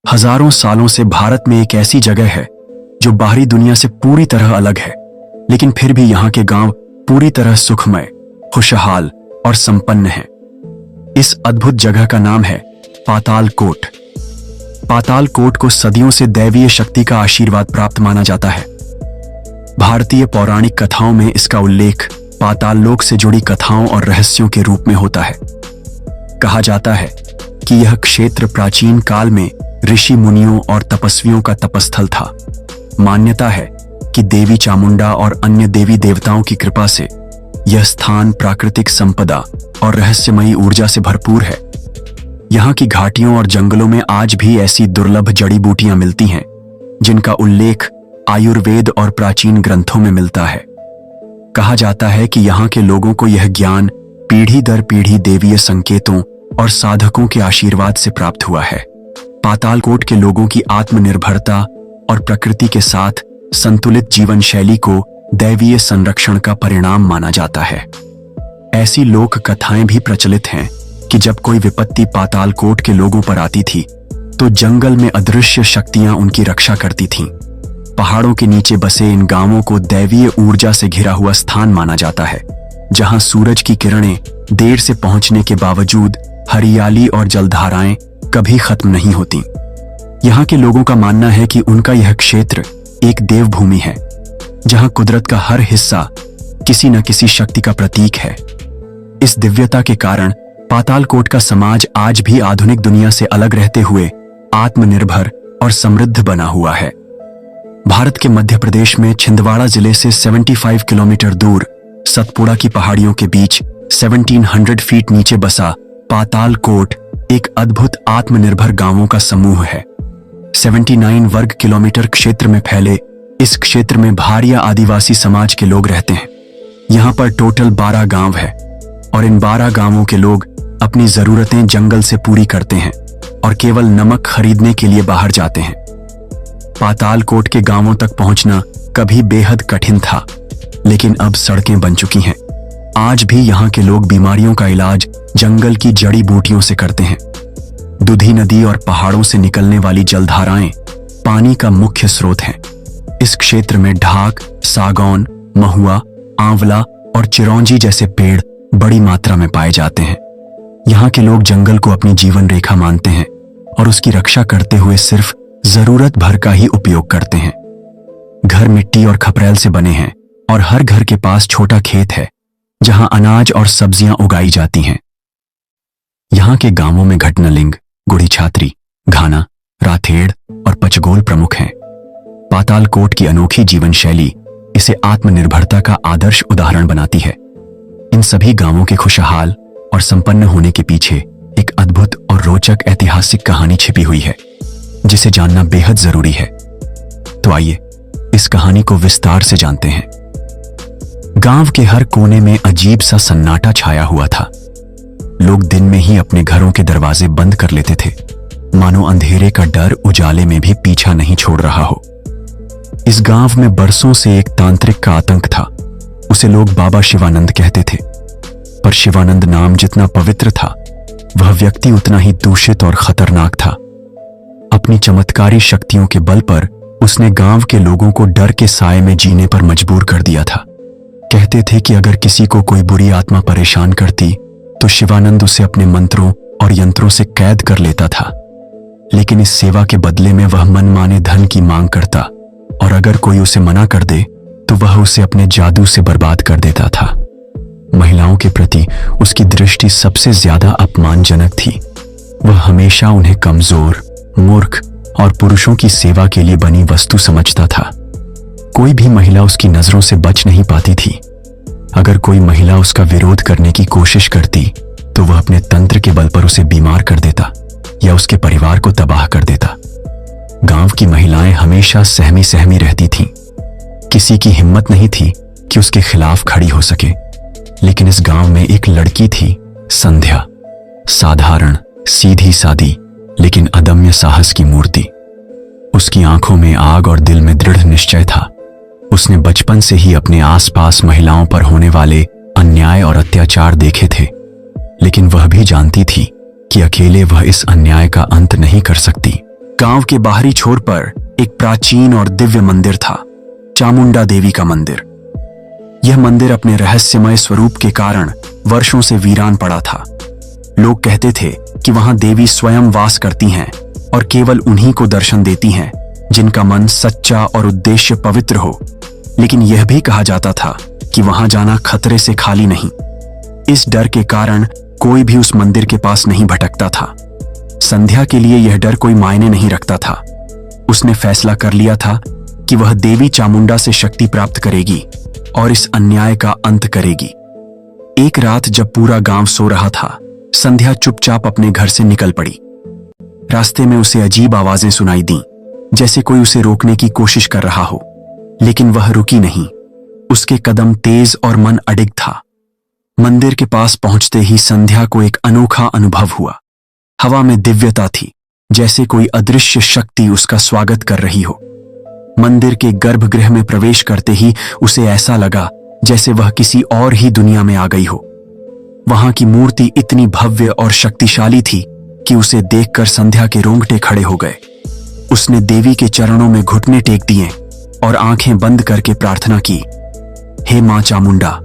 हजारों सालों से भारत में एक ऐसी जगह है जो बाहरी दुनिया से पूरी तरह अलग है, लेकिन फिर भी यहाँ के गांव पूरी तरह सुखमय, खुशहाल और संपन्न हैं। इस अद्भुत जगह का नाम है पाताल कोट। पाताल कोट को सदियों से दैवीय शक्ति का आशीर्वाद प्राप्त माना जाता है। भारतीय पौराणिक कथाओं में इसका उल्लेख पाताल लोक से जुड़ी कथाओं और रहस्यों के रूप में होता है। कहा जाता है कि यह क्षेत्र प्राचीन काल में ऋषि मुनियों और तपस्वियों का तपस्थल था। मान्यता है कि देवी चामुंडा और अन्य देवी देवताओं की कृपा से यह स्थान प्राकृतिक संपदा और रहस्यमयी ऊर्जा से भरपूर है। यहाँ की घाटियों और जंगलों में आज भी ऐसी दुर्लभ जड़ी बूटियां मिलती हैं जिनका उल्लेख आयुर्वेद और प्राचीन ग्रंथों में मिलता है। कहा जाता है कि यहाँ के लोगों को यह ज्ञान पीढ़ी दर पीढ़ी देवीय संकेतों और साधकों के आशीर्वाद से प्राप्त हुआ है। पातालकोट के लोगों की आत्मनिर्भरता और प्रकृति के साथ संतुलित जीवन शैली को दैवीय संरक्षण का परिणाम माना जाता है। ऐसी लोक कथाएं भी प्रचलित हैं कि जब कोई विपत्ति पातालकोट के लोगों पर आती थी तो जंगल में अदृश्य शक्तियां उनकी रक्षा करती थीं। पहाड़ों के नीचे बसे इन गांवों को दैवीय ऊर्जा से घिरा हुआ स्थान माना जाता है, जहां सूरज की किरणें देर से पहुंचने के बावजूद हरियाली और जलधाराएं कभी खत्म नहीं होती। यहाँ के लोगों का मानना है कि उनका यह क्षेत्र एक देवभूमि है, जहां कुदरत का हर हिस्सा किसी न किसी शक्ति का प्रतीक है। इस दिव्यता के कारण पातालकोट का समाज आज भी आधुनिक दुनिया से अलग रहते हुए आत्मनिर्भर और समृद्ध बना हुआ है। भारत के मध्य प्रदेश में छिंदवाड़ा जिले से 75 किलोमीटर दूर सतपुड़ा की पहाड़ियों के बीच 1700 फीट नीचे बसा पातालकोट एक अद्भुत आत्मनिर्भर गांवों का समूह है। 79 वर्ग किलोमीटर क्षेत्र में फैले इस क्षेत्र में भारिया आदिवासी समाज के लोग रहते हैं। यहाँ पर टोटल 12 गांव है और इन 12 गांवों के लोग अपनी जरूरतें जंगल से पूरी करते हैं और केवल नमक खरीदने के लिए बाहर जाते हैं। पातालकोट के गांवों तक पहुंचना कभी बेहद कठिन था, लेकिन अब सड़कें बन चुकी हैं। आज भी यहाँ के लोग बीमारियों का इलाज जंगल की जड़ी बूटियों से करते हैं। दुधी नदी और पहाड़ों से निकलने वाली जलधाराएं पानी का मुख्य स्रोत हैं। इस क्षेत्र में ढाक, सागौन, महुआ, आंवला और चिरौंजी जैसे पेड़ बड़ी मात्रा में पाए जाते हैं। यहाँ के लोग जंगल को अपनी जीवन रेखा मानते हैं और उसकी रक्षा करते हुए सिर्फ जरूरत भर का ही उपयोग करते हैं। घर मिट्टी और खपरेल से बने हैं और हर घर के पास छोटा खेत है जहां अनाज और सब्जियां उगाई जाती हैं। यहाँ के गांवों में घटनालिंग, गुड़ी छात्री, घाना, राथेड़ और पचगोल प्रमुख हैं। पातालकोट की अनोखी जीवन शैली इसे आत्मनिर्भरता का आदर्श उदाहरण बनाती है। इन सभी गांवों के खुशहाल और संपन्न होने के पीछे एक अद्भुत और रोचक ऐतिहासिक कहानी छिपी हुई है, जिसे जानना बेहद जरूरी है। तो आइए इस कहानी को विस्तार से जानते हैं। गांव के हर कोने में अजीब सा सन्नाटा छाया हुआ था। लोग दिन में ही अपने घरों के दरवाजे बंद कर लेते थे, मानो अंधेरे का डर उजाले में भी पीछा नहीं छोड़ रहा हो। इस गांव में बरसों से एक तांत्रिक का आतंक था। उसे लोग बाबा शिवानंद कहते थे, पर शिवानंद नाम जितना पवित्र था, वह व्यक्ति उतना ही दूषित और खतरनाक था। अपनी चमत्कारी शक्तियों के बल पर उसने गांव के लोगों को डर के साए में जीने पर मजबूर कर दिया था। कहते थे कि अगर किसी को कोई बुरी आत्मा परेशान करती तो शिवानंद उसे अपने मंत्रों और यंत्रों से कैद कर लेता था, लेकिन इस सेवा के बदले में वह मनमाने धन की मांग करता और अगर कोई उसे मना कर दे तो वह उसे अपने जादू से बर्बाद कर देता था। महिलाओं के प्रति उसकी दृष्टि सबसे ज्यादा अपमानजनक थी। वह हमेशा उन्हें कमजोर, मूर्ख और पुरुषों की सेवा के लिए बनी वस्तु समझता था। कोई भी महिला उसकी नजरों से बच नहीं पाती थी। अगर कोई महिला उसका विरोध करने की कोशिश करती तो वह अपने तंत्र के बल पर उसे बीमार कर देता या उसके परिवार को तबाह कर देता। गांव की महिलाएं हमेशा सहमी सहमी रहती थीं। किसी की हिम्मत नहीं थी कि उसके खिलाफ खड़ी हो सके। लेकिन इस गांव में एक लड़की थी, संध्या। साधारण, सीधी सादी, लेकिन अदम्य साहस की मूर्ति। उसकी आंखों में आग और दिल में दृढ़ निश्चय था। उसने बचपन से ही अपने आसपास महिलाओं पर होने वाले अन्याय और अत्याचार देखे थे, लेकिन वह भी जानती थी कि अकेले वह इस अन्याय का अंत नहीं कर सकती। गांव के बाहरी छोर पर एक प्राचीन और दिव्य मंदिर था, चामुंडा देवी का मंदिर। यह मंदिर अपने रहस्यमय स्वरूप के कारण वर्षों से वीरान पड़ा था। लोग कहते थे कि वहां देवी स्वयं वास करती हैं और केवल उन्हीं को दर्शन देती हैं जिनका मन सच्चा और उद्देश्य पवित्र हो। लेकिन यह भी कहा जाता था कि वहां जाना खतरे से खाली नहीं। इस डर के कारण कोई भी उस मंदिर के पास नहीं भटकता था। संध्या के लिए यह डर कोई मायने नहीं रखता था। उसने फैसला कर लिया था कि वह देवी चामुंडा से शक्ति प्राप्त करेगी और इस अन्याय का अंत करेगी। एक रात जब पूरा गांव सो रहा था, संध्या चुपचाप अपने घर से निकल पड़ी। रास्ते में उसे अजीब आवाजें सुनाई दीं, जैसे कोई उसे रोकने की कोशिश कर रहा हो, लेकिन वह रुकी नहीं। उसके कदम तेज और मन अडिग था। मंदिर के पास पहुंचते ही संध्या को एक अनोखा अनुभव हुआ। हवा में दिव्यता थी, जैसे कोई अदृश्य शक्ति उसका स्वागत कर रही हो। मंदिर के गर्भगृह में प्रवेश करते ही उसे ऐसा लगा जैसे वह किसी और ही दुनिया में आ गई हो। वहां की मूर्ति इतनी भव्य और शक्तिशाली थी कि उसे देखकर संध्या के रोंगटे खड़े हो गए। उसने देवी के चरणों में घुटने टेक दिए और आंखें बंद करके प्रार्थना की, हे मां चामुंडा,